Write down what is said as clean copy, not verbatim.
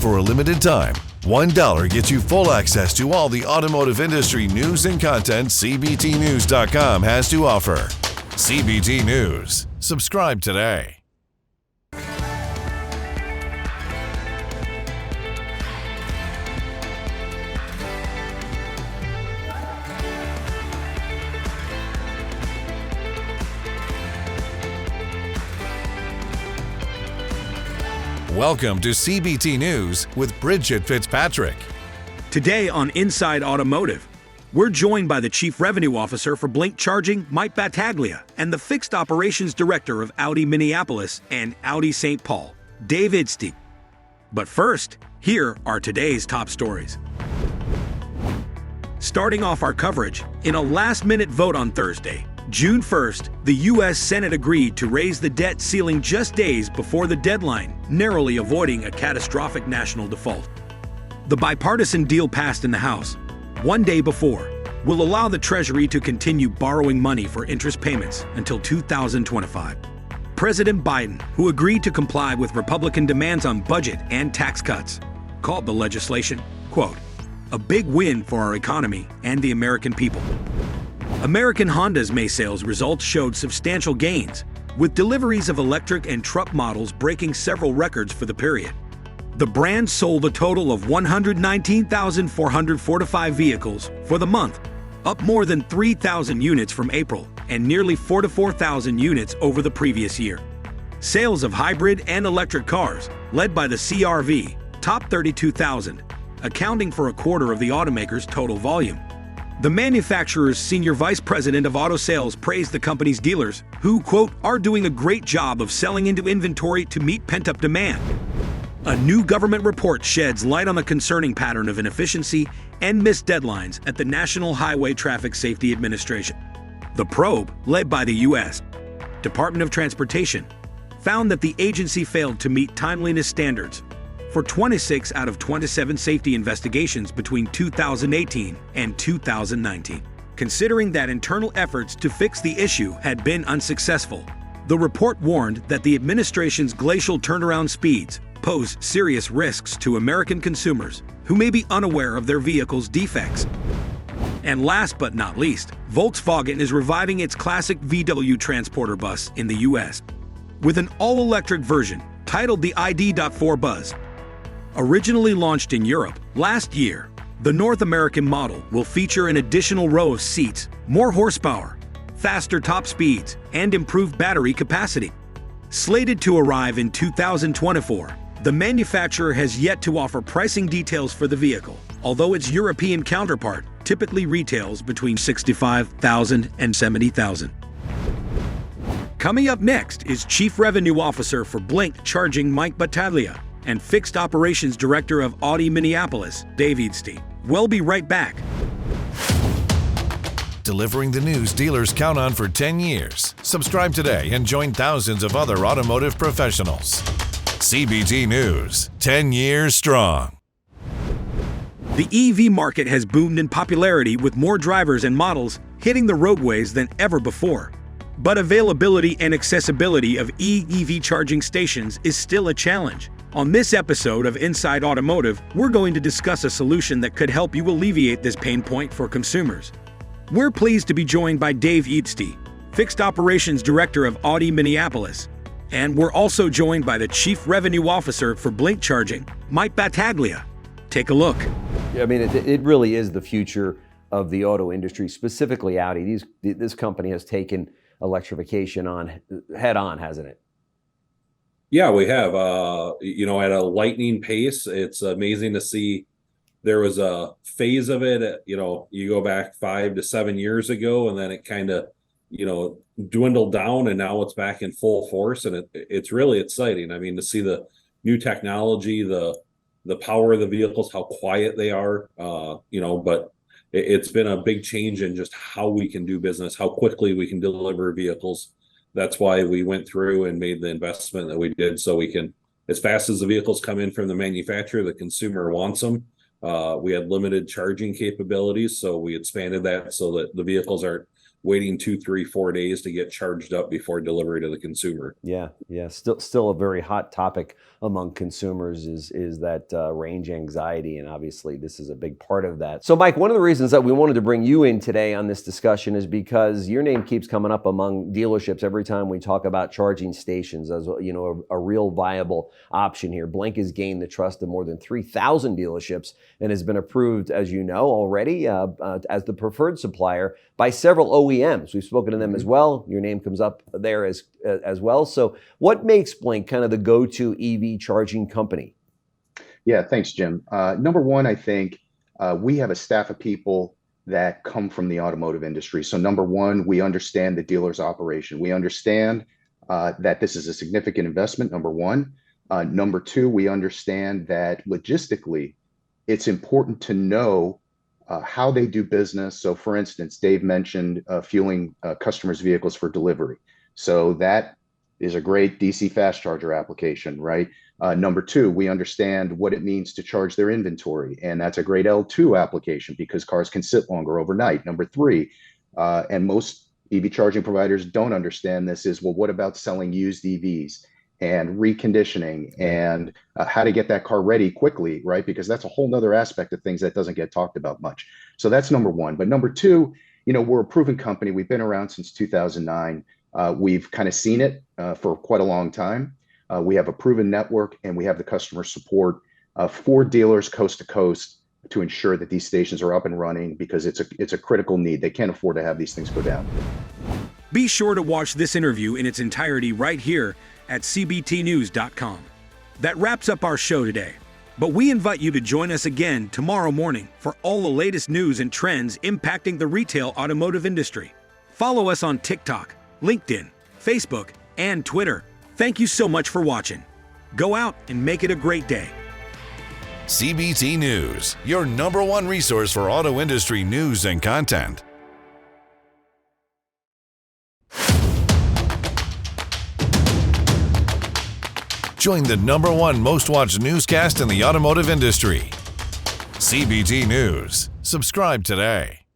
for a limited time, $1 gets you full access to all the automotive industry news and content CBTnews.com has to offer. CBT News. Subscribe today. Welcome to CBT News with Bridget Fitzpatrick. Today on Inside Automotive, we're joined by the Chief Revenue Officer for Blink Charging, Mike Battaglia, and the Fixed Operations Director of Audi Minneapolis and Audi St. Paul, Dave Idste. But first, here are today's top stories. Starting off our coverage, in a last-minute vote on Thursday, June 1st, the U.S. Senate agreed to raise the debt ceiling just days before the deadline, narrowly avoiding a catastrophic national default. The bipartisan deal passed in the House, one day before, will allow the Treasury to continue borrowing money for interest payments until 2025. President Biden, who agreed to comply with Republican demands on budget and tax cuts, called the legislation, quote, a big win for our economy and the American people. American Honda's May sales results showed substantial gains, with deliveries of electric and truck models breaking several records for the period. The brand sold a total of 119,445 vehicles for the month, up more than 3,000 units from April and nearly 44,000 units over the previous year. Sales of hybrid and electric cars, led by the CR-V, topped 32,000, accounting for a quarter of the automaker's total volume. The manufacturer's senior vice president of auto sales praised the company's dealers, who, quote, are doing a great job of selling into inventory to meet pent-up demand. A new government report sheds light on the concerning pattern of inefficiency and missed deadlines at the National Highway Traffic Safety Administration. The probe, led by the U.S. Department of Transportation, found that the agency failed to meet timeliness standards for 26 out of 27 safety investigations between 2018 and 2019. Considering that internal efforts to fix the issue had been unsuccessful, the report warned that the administration's glacial turnaround speeds pose serious risks to American consumers who may be unaware of their vehicle's defects. And last but not least, Volkswagen is reviving its classic VW transporter bus in the U.S. with an all-electric version titled the ID.4 Buzz. Originally launched in Europe last year, the North American model will feature an additional row of seats, more horsepower, faster top speeds, and improved battery capacity. Slated to arrive in 2024, the manufacturer has yet to offer pricing details for the vehicle, although its European counterpart typically retails between $65,000 and $70,000. Coming up next is Chief Revenue Officer for Blink Charging, Mike Battaglia, and Fixed Operations Director of Audi Minneapolis, Dave Idste. We'll be right back. Delivering the news dealers count on for 10 years. Subscribe today and join thousands of other automotive professionals. CBT News, 10 years strong. The EV market has boomed in popularity with more drivers and models hitting the roadways than ever before. But availability and accessibility of EV charging stations is still a challenge. On this episode of Inside Automotive, we're going to discuss a solution that could help you alleviate this pain point for consumers. We're pleased to be joined by Dave Idste, Fixed Operations Director of Audi Minneapolis, and we're also joined by the Chief Revenue Officer for Blink Charging, Mike Battaglia. Take a look. I mean, it really is the future of the auto industry, specifically Audi. This company has taken electrification on head on, hasn't it? Yeah, we have, at a lightning pace. It's amazing to see. There was a phase of it, you go back 5 to 7 years ago, and then it kind of, dwindled down, and now it's back in full force. And it's really exciting. I mean, to see the new technology, the power of the vehicles, how quiet they are, but it's been a big change in just how we can do business, how quickly we can deliver vehicles. That's why we went through and made the investment that we did, so we can, as fast as the vehicles come in from the manufacturer, the consumer wants them. We had limited charging capabilities, so we expanded that so that the vehicles aren't waiting 2, 3, 4 days to get charged up before delivery to the consumer. Yeah. Still a very hot topic among consumers is that range anxiety, and obviously this is a big part of that. So Mike, one of the reasons that we wanted to bring you in today on this discussion is because your name keeps coming up among dealerships every time we talk about charging stations as a real viable option here. Blink has gained the trust of more than 3,000 dealerships and has been approved, as you know already, as the preferred supplier by several OEMs. We've spoken to them as well. Your name comes up there as well. So what makes Blink kind of the go-to EV charging company? Yeah, thanks, Jim. Number one, I think we have a staff of people that come from the automotive industry. So number one, we understand the dealer's operation. We understand that this is a significant investment, number one. Number two, we understand that logistically, it's important to know how they do business. So for instance, Dave mentioned fueling customers' vehicles for delivery. So that is a great DC fast charger application, right? Number two, we understand what it means to charge their inventory. And that's a great L2 application because cars can sit longer overnight. Number three, and most EV charging providers don't understand this is, well, what about selling used EVs and reconditioning and how to get that car ready quickly, right? Because that's a whole nother aspect of things that doesn't get talked about much. So that's number one. But number two, we're a proven company. We've been around since 2009. We've kind of seen it for quite a long time. We have a proven network and we have the customer support for dealers coast to coast to ensure that these stations are up and running because it's a critical need. They can't afford to have these things go down. Be sure to watch this interview in its entirety right here at cbtnews.com. That wraps up our show today, but we invite you to join us again tomorrow morning for all the latest news and trends impacting the retail automotive industry. Follow us on TikTok, LinkedIn, Facebook, and Twitter. Thank you so much for watching. Go out and make it a great day. CBT News, your #1 resource for auto industry news and content. Join the #1 most watched newscast in the automotive industry. CBT News. Subscribe today.